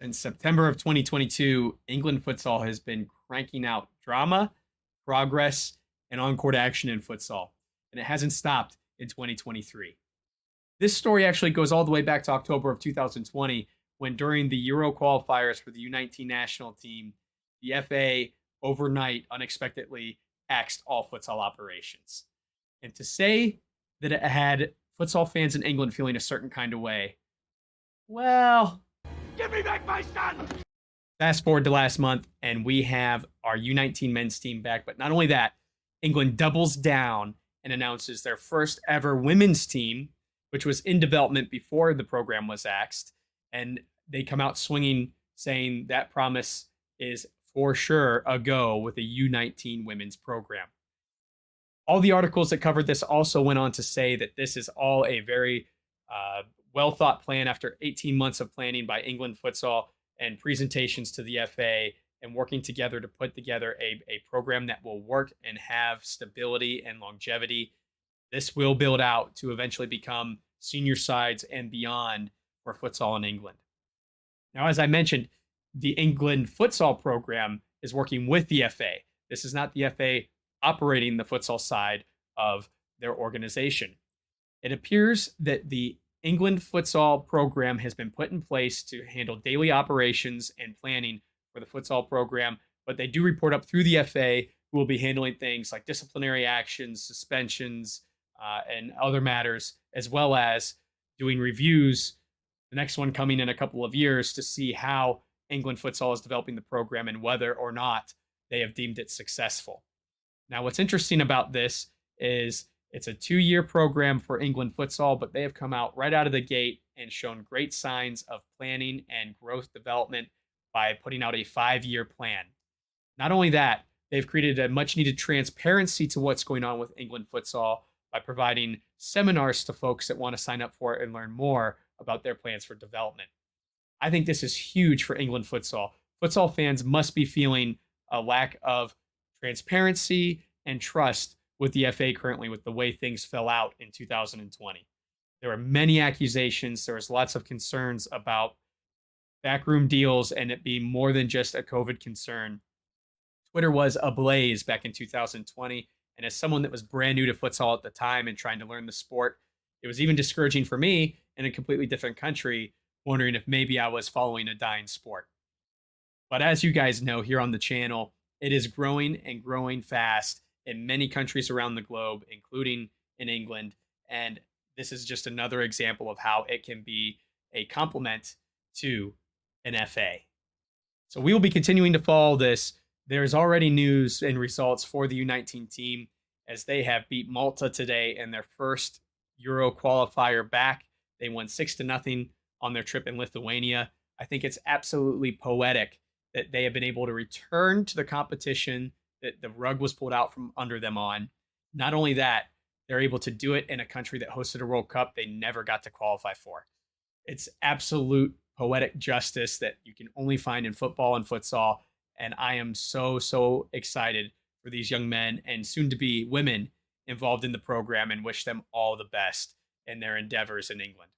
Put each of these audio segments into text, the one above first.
Since September of 2022, England futsal has been cranking out drama, progress, and on-court action in futsal, and it hasn't stopped in 2023. This story actually goes all the way back to October of 2020, when during the Euro qualifiers for the U19 national team, the FA overnight unexpectedly axed all futsal operations. And to say that it had futsal fans in England feeling a certain kind of way, well, give me back my son! Fast forward to last month, and we have our U19 men's team back. But not only that, England doubles down and announces their first ever women's team, which was in development before the program was axed. And they come out swinging, saying that promise is for sure a go with a U19 women's program. All the articles that covered this also went on to say that this is all a very well thought plan after 18 months of planning by England futsal and presentations to the FA and working together to put together a program that will work and have stability and longevity. This will build out to eventually become senior sides and beyond for futsal in England. Now, as I mentioned, the England futsal program is working with the FA. This is not the FA operating the futsal side of their organization. It appears that the England futsal program has been put in place to handle daily operations and planning for the futsal program, but they do report up through the FA, who will be handling things like disciplinary actions, suspensions, and other matters, as well as doing reviews, the next one coming in a couple of years, to see how England futsal is developing the program and whether or not they have deemed it successful. Now, what's interesting about this is it's a 2-year program for England futsal, but they have come out right out of the gate and shown great signs of planning and growth development by putting out a 5-year plan. Not only that, they've created a much needed transparency to what's going on with England futsal by providing seminars to folks that want to sign up for it and learn more about their plans for development. I think this is huge for England futsal. Futsal fans must be feeling a lack of transparency and trust with the FA currently, with the way things fell out in 2020. There were many accusations. There was lots of concerns about backroom deals and it being more than just a COVID concern. Twitter was ablaze back in 2020. And as someone that was brand new to futsal at the time and trying to learn the sport, it was even discouraging for me in a completely different country, wondering if maybe I was following a dying sport. But as you guys know here on the channel, it is growing and growing fast in many countries around the globe, including in England. And this is just another example of how it can be a complement to an FA. So we will be continuing to follow this. There's already news and results for the U19 team as they have beat Malta today in their first Euro qualifier back. They won 6-0 on their trip in Lithuania. I think it's absolutely poetic that they have been able to return to the competition that the rug was pulled out from under them on. Not only that, they're able to do it in a country that hosted a World Cup they never got to qualify for. It's absolute poetic justice that you can only find in football and futsal. And I am so excited for these young men and soon to be women involved in the program and wish them all the best in their endeavors in England.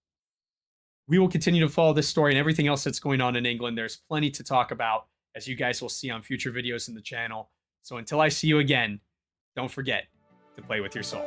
We will continue to follow this story and everything else that's going on in England. There's plenty to talk about, as you guys will see on future videos in the channel. So until I see you again, don't forget to play with your soul.